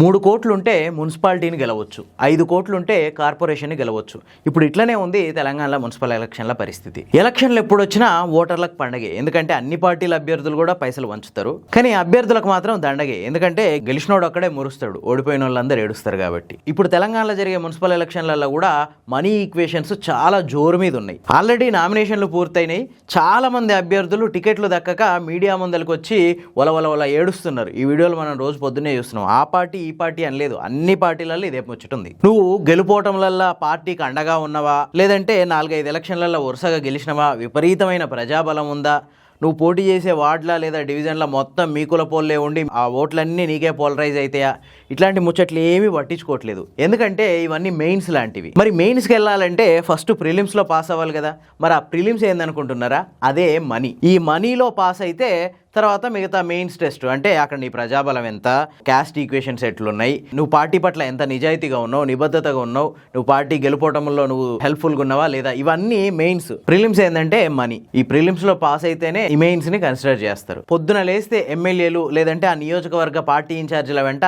3 కోట్లుంటే మున్సిపాలిటీని గెలవచ్చు, 5 కోట్లుంటే కార్పొరేషన్ని గెలవచ్చు. ఇప్పుడు ఇట్లనే ఉంది తెలంగాణలో మున్సిపల్ ఎలక్షన్ల పరిస్థితి. ఎలక్షన్లు ఎప్పుడు వచ్చినా ఓటర్లకు పండగే, ఎందుకంటే అన్ని పార్టీల అభ్యర్థులు కూడా పైసలు వంచుతారు. కానీ అభ్యర్థులకు మాత్రం దండగే, ఎందుకంటే గెలిచినోడు ఒక్కడే మురుస్తాడు, ఓడిపోయిన వాళ్ళందరూ ఏడుస్తారు కాబట్టి. ఇప్పుడు తెలంగాణలో జరిగే మున్సిపల్ ఎలక్షన్లలో కూడా మనీ ఈక్వేషన్స్ చాలా జోరు మీద ఉన్నాయి. ఆల్రెడీ నామినేషన్లు పూర్తయినాయి. చాలా మంది అభ్యర్థులు టికెట్లు దక్కక మీడియా ముందరికి వచ్చి వల ఏడుస్తున్నారు. ఈ వీడియోలు మనం రోజు పొద్దున్నే చూస్తున్నాం. ఆ పార్టీ ఈ పార్టీ అని లేదు, అన్ని పార్టీలలో ఇదే ముచ్చటుంది. నువ్వు గెలుపోవటంలల్లా పార్టీకి అండగా ఉన్నవా, లేదంటే 4-5 ఎలక్షన్లలో వరుసగా గెలిచినవా, విపరీతమైన ప్రజాబలం ఉందా, నువ్వు పోటీ చేసే వార్డుల లేదా డివిజన్ల మొత్తం మీ కుల పోల్లే ఉండి ఆ ఓట్లన్నీ నీకే పోలరైజ్ అవుతాయా, ఇట్లాంటి ముచ్చట్లు ఏమీ పట్టించుకోవట్లేదు. ఎందుకంటే ఇవన్నీ మెయిన్స్ లాంటివి. మరి మెయిన్స్కి వెళ్ళాలంటే ఫస్ట్ ప్రిలిమ్స్లో పాస్ అవ్వాలి కదా. మరి ఆ ప్రిలిమ్స్ ఏందనుకుంటున్నారా, అదే మనీ. ఈ మనీలో పాస్ అయితే తర్వాత మిగతా మెయిన్స్ టెస్ట్, అంటే అక్కడ నీ ప్రజాబలం ఎంత, క్యాస్ట్ ఈక్వేషన్స్ ఎట్లున్నాయి, నువ్వు పార్టీ పట్ల ఎంత నిజాయితీగా ఉన్నావు, నిబద్ధతగా ఉన్నావు, నువ్వు పార్టీ గెలుపోవటంలో నువ్వు హెల్ప్ఫుల్గా ఉన్నావా లేదా, ఇవన్నీ మెయిన్స్. ప్రిలిమ్స్ ఏంటంటే మనీ. ఈ ప్రిలిమ్స్లో పాస్ అయితేనే ఈ మెయిన్స్ని కన్సిడర్ చేస్తారు. పొద్దున లేస్తే ఎమ్మెల్యేలు లేదంటే ఆ నియోజకవర్గ పార్టీ ఇన్ఛార్జీల వెంట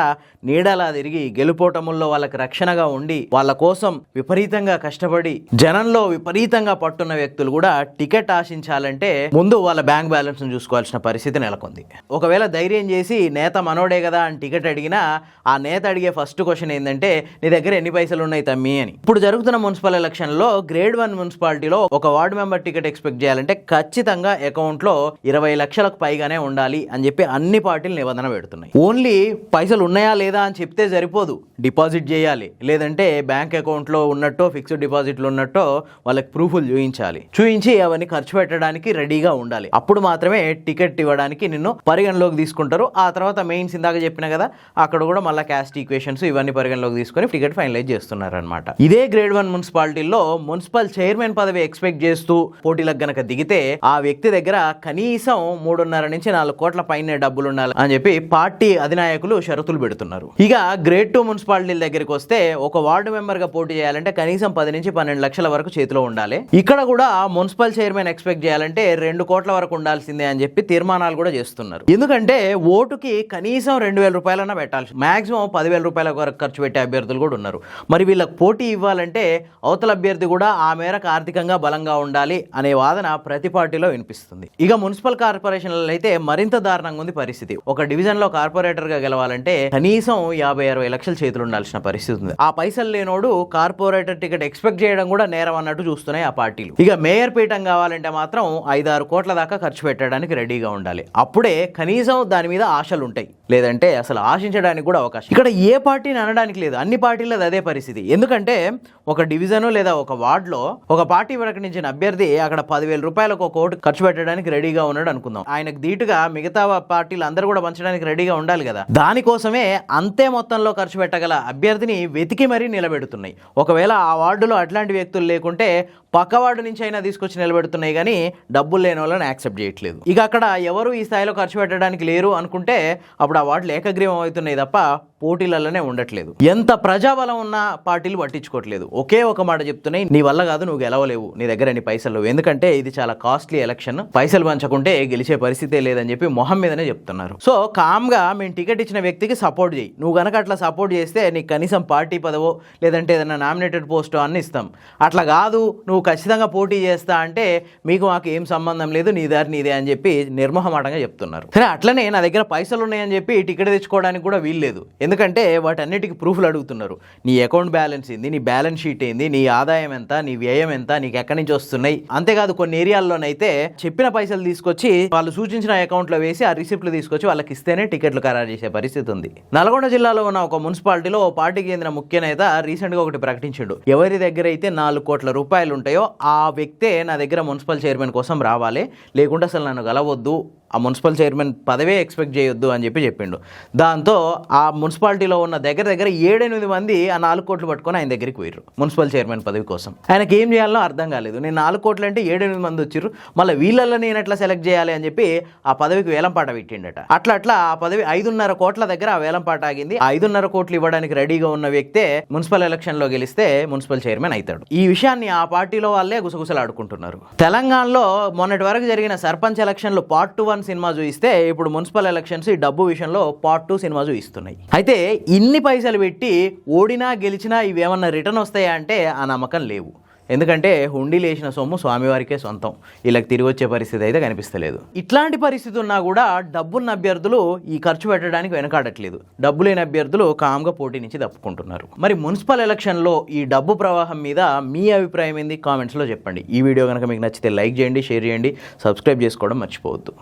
నీడలా తిరిగి గెలుపోవటంలో వాళ్ళకి రక్షణగా ఉండి వాళ్ళ కోసం విపరీతంగా కష్టపడి జనంలో విపరీతంగా పట్టున్న వ్యక్తులు కూడా టికెట్ ఆశించాలంటే ముందు వాళ్ళ బ్యాంక్ బ్యాలెన్స్ చూసుకోవాల్సిన పరిస్థితి నెలకొంది. ఒకవేళ ధైర్యం చేసి నేత మనోడే కదా అని టికెట్ అడిగినా ఆ నేత అడిగే ఫస్ట్ క్వశ్చన్ ఏంటంటే నీ దగ్గర ఎన్ని పైసలు ఉన్నాయి తమ్మి అని. ఇప్పుడు జరుగుతున్న మున్సిపల్ ఎలక్షన్లో గ్రేడ్ 1 మున్సిపాలిటీలో ఒక వార్డు మెంబర్ టికెట్ ఎక్స్పెక్ట్ చేయాలంటే ఖచ్చితంగా అకౌంట్లో 20 లక్షలకు పైగానే ఉండాలి అని చెప్పి అన్ని పార్టీలు నిబంధన పెడుతున్నాయి. ఓన్లీ పైసలు ఉన్నాయా లేదా అని చెప్తే సరిపోదు, డిపాజిట్ చేయాలి, లేదంటే బ్యాంక్ అకౌంట్లో ఉన్నట్టో ఫిక్స్డ్ డిపాజిట్లు ఉన్నట్టో వాళ్ళకి ప్రూఫ్లు చూపించి అవన్నీ ఖర్చు పెట్టడానికి రెడీగా ఉండాలి. అప్పుడు మాత్రమే టికెట్ ఇవ్వడానికి నిన్ను పరిగణలోకి తీసుకుంటారు. ఆ తర్వాత మెయిన్స్ ఇందాక చెప్పిన కదా, అక్కడ కూడా మళ్ళీ క్యాస్ట్ ఈక్వేషన్స్ ఇవన్నీ పరిగణలోకి తీసుకొని టికెట్ ఫైనలైజ్ చేస్తున్నారు అనమాట. ఇదే గ్రేడ్ 1 మున్సిపాలిటీలో మున్సిపల్ చైర్మన్ పదవి ఎక్స్పెక్ట్ చేస్తూ పోటీలకు గనక దిగితే ఆ వ్యక్తి దగ్గర కనీసం 3.5 నుంచి 4 కోట్ల పైనే డబ్బులు ఉండాలి అని చెప్పి పార్టీ అధినాయకులు షరతులు పెడుతున్నారు. ఇక గ్రేడ్ 2 మున్సిపాలిటీల దగ్గరికి వస్తే ఒక వార్డు మెంబర్ గా పోటీ చేయాలంటే కనీసం 10 నుంచి 12 లక్షల వరకు చేతిలో ఉండాలి. ఇక్కడ కూడా మున్సిపల్ చైర్మన్ ఎక్స్పెక్ట్ చేయాలంటే 2 కోట్ల వరకు ఉండాల్సిందే అని చెప్పి తీర్మానాలు కూడా చేస్తున్నారు. ఎందుకంటే ఓటుకి కనీసం 2,000 రూపాయలన్నా పెట్టాలి, మాక్సిమం 10,000 రూపాయల వరకు ఖర్చు పెట్టే అభ్యర్థులు కూడా ఉన్నారు. మరి వీళ్ళకి పోటీ ఇవ్వాలంటే అవతల అభ్యర్థి కూడా ఆ మేరకు ఆర్థికంగా బలంగా ఉండాలి అనే వాదన ప్రతి పార్టీలో వినిపిస్తుంది. ఇక మున్సిపల్ కార్పొరేషన్లలో అయితే మరింత దారుణంగా ఉంది పరిస్థితి. ఒక డివిజన్ లో కార్పొరేటర్ గా గెలవాలంటే కనీసం 50-60 లక్షల చేతులు ఉండాల్సిన పరిస్థితి ఉంది. ఆ పైసలు లేనోడు కార్పొరేటర్ టికెట్ ఎక్స్పెక్ట్ చేయడం కూడా నేరం అన్నట్టు చూస్తున్నాయి ఆ పార్టీలు. ఇక మేయర్ పీఠం కావాలంటే మాత్రం 5-6 కోట్ల దాకా ఖర్చు పెట్టడానికి రెడీగా ఉండాలి. అప్పుడే కనీసం దాని మీద ఆశలు ఉంటాయి, లేదంటే అసలు ఆశించడానికి కూడా అవకాశం. ఇక్కడ ఏ పార్టీని అనడానికి లేదు, అన్ని పార్టీలో అదే పరిస్థితి. ఎందుకంటే ఒక డివిజన్ లేదా ఒక వార్డులో ఒక పార్టీ ప్రకటించిన అభ్యర్థి అక్కడ 10,000 రూపాయలకు ఒక ఓటు ఖర్చు పెట్టడానికి రెడీగా ఉన్నాడు అనుకుందాం. ఆయనకు ధీటుగా మిగతా పార్టీలు అందరూ కూడా పంచడానికి రెడీగా ఉండాలి కదా. దానికోసమే అంతే మొత్తంలో ఖర్చు పెట్టగల అభ్యర్థిని వెతికి మరీ నిలబెడుతున్నాయి. ఒకవేళ ఆ వార్డులో అట్లాంటి వ్యక్తులు లేకుంటే పక్క వార్డు నుంచి అయినా తీసుకొచ్చి నిలబెడుతున్నాయి, కానీ డబ్బులు లేని వాళ్ళని యాక్సెప్ట్ చేయట్లేదు. ఇక అక్కడ ఎవరు ఈ స్థాయిలో ఖర్చు పెట్టడానికి లేరు అనుకుంటే అప్పుడు ఆ వార్డులు ఏకగ్రీవం అవుతున్నాయి తప్ప పోటీలలోనే ఉండట్లేదు. ఎంత ప్రజాబలం ఉన్న పార్టీలు పట్టించుకోవట్లేదు. ఒకే ఒక మాట చెప్తున్నాయి, నీ వల్ల కాదు, నువ్వు గెలవలేవు, నీ దగ్గర ఎన్ని పైసలు, ఎందుకంటే ఇది చాలా కాస్ట్లీ ఎలక్షన్, పైసలు పంచకుంటే గెలిచే పరిస్థితే లేదని చెప్పి మొహం మీదనే చెప్తున్నారు. సో కామ్గా మేము టికెట్ ఇచ్చిన వ్యక్తికి సపోర్ట్ చేయి, నువ్వు గనక అట్లా సపోర్ట్ చేస్తే నీకు కనీసం పార్టీ పదవో లేదంటే ఏదైనా నామినేటెడ్ పోస్టో అన్ని ఇస్తాం. అట్లా కాదు, నువ్వు ఖచ్చితంగా పోటీ చేస్తా అంటే మీకు మాకు ఏం సంబంధం లేదు, నీ దారి నీదే అని చెప్పి నిర్మోహమాటంగా చెప్తున్నారు. సరే, అట్లనే నా దగ్గర పైసలు ఉన్నాయని చెప్పి టికెట్ తెచ్చుకోవడానికి కూడా వీల్లేదు. ఎందుకంటే వాటన్నిటికీ ప్రూఫ్లు అడుగుతున్నారు. నీ అకౌంట్ బ్యాలెన్స్ ఏంది, నీ బ్యాలెన్స్ షీట్ ఏంది, నీ ఆదాయం ఎంత, నీ వ్యయం ఎంత, నీకు ఎక్కడి నుంచి వస్తున్నాయి. అంతేకాదు కొన్ని ఏరియాల్లోనైతే చెప్పిన పైసలు తీసుకొచ్చి వాళ్ళు సూచించిన అకౌంట్లో వేసి ఆ రిసిప్ట్లు తీసుకొచ్చి వాళ్ళకి ఇస్తేనే టికెట్లు ఖరారు చేసే పరిస్థితి ఉంది. నల్గొండ జిల్లాలో ఉన్న ఒక మున్సిపాలిటీలో ఓ పార్టీకి చెందిన ముఖ్య నేత రీసెంట్ గా ఒకటి ప్రకటించాడు. ఎవరి దగ్గర అయితే 4 కోట్ల రూపాయలు ఉంటాయో ఆ వ్యక్తే నా దగ్గర మున్సిపల్ చైర్మన్ కోసం రావాలి, లేకుంటే అసలు నన్ను గెలవద్దు, ఆ మున్సిపల్ చైర్మన్ పదవే ఎక్స్పెక్ట్ చేయొద్దు అని చెప్పిండు. దాంతో ఆ మున్సిపాలిటీలో ఉన్న దగ్గర 7-8 మంది ఆ 4 కోట్లు పట్టుకొని ఆయన దగ్గరికి పోయారు మున్సిపల్ చైర్మన్ పదవి కోసం. ఆయనకి ఏం చేయాలో అర్థం కాలేదు. నేను 4 కోట్లు అంటే 7-8 మంది వచ్చారు, మళ్ళీ వీళ్ళల్లో నేను ఎట్లా సెలెక్ట్ చేయాలి అని చెప్పి ఆ పదవికి వేలంపాట పెట్టిండట. అట్లా ఆ పదవి 5.5 కోట్ల దగ్గర ఆ వేలంపాట ఆగింది. 5.5 కోట్లు ఇవ్వడానికి రెడీగా ఉన్న వ్యక్తే మున్సిపల్ ఎలక్షన్ లో గెలిస్తే మున్సిపల్ చైర్మన్ అవుతాడు. ఈ విషయాన్ని ఆ పార్టీలో వాళ్ళే గుసగుసలాడుకుంటున్నారు. తెలంగాణలో మొన్నటి వరకు జరిగిన సర్పంచ్ ఎలక్షన్లు పార్ట్ 1 పార్ట్ 1 సినిమా చూపిస్తే ఇప్పుడు మున్సిపల్ ఎలక్షన్స్ ఈ డబ్బు విషయంలో పార్ట్ 2 సినిమా చూపిస్తున్నాయి. అయితే ఇన్ని పైసలు పెట్టి ఓడినా గెలిచినా ఇవేమన్నా రిటర్న్ వస్తాయా అంటే ఆ నమ్మకం లేవు. ఎందుకంటే హుండీలు వేసిన సొమ్ము స్వామివారికే సొంతం, వీళ్ళకి తిరిగి వచ్చే పరిస్థితి అయితే కనిపిస్తలేదు. ఇట్లాంటి పరిస్థితి ఉన్నా కూడా డబ్బున్న అభ్యర్థులు ఈ ఖర్చు పెట్టడానికి వెనకాడట్లేదు. డబ్బు లేని అభ్యర్థులు కామ్గా పోటీ నుంచి తప్పుకుంటున్నారు. మరి మున్సిపల్ ఎలక్షన్లో ఈ డబ్బు ప్రవాహం మీద మీ అభిప్రాయం ఏంది? కామెంట్స్లో చెప్పండి. ఈ వీడియో కనుక మీకు నచ్చితే లైక్ చేయండి, షేర్ చేయండి, సబ్స్క్రైబ్ చేసుకోవడం మర్చిపోవద్దు.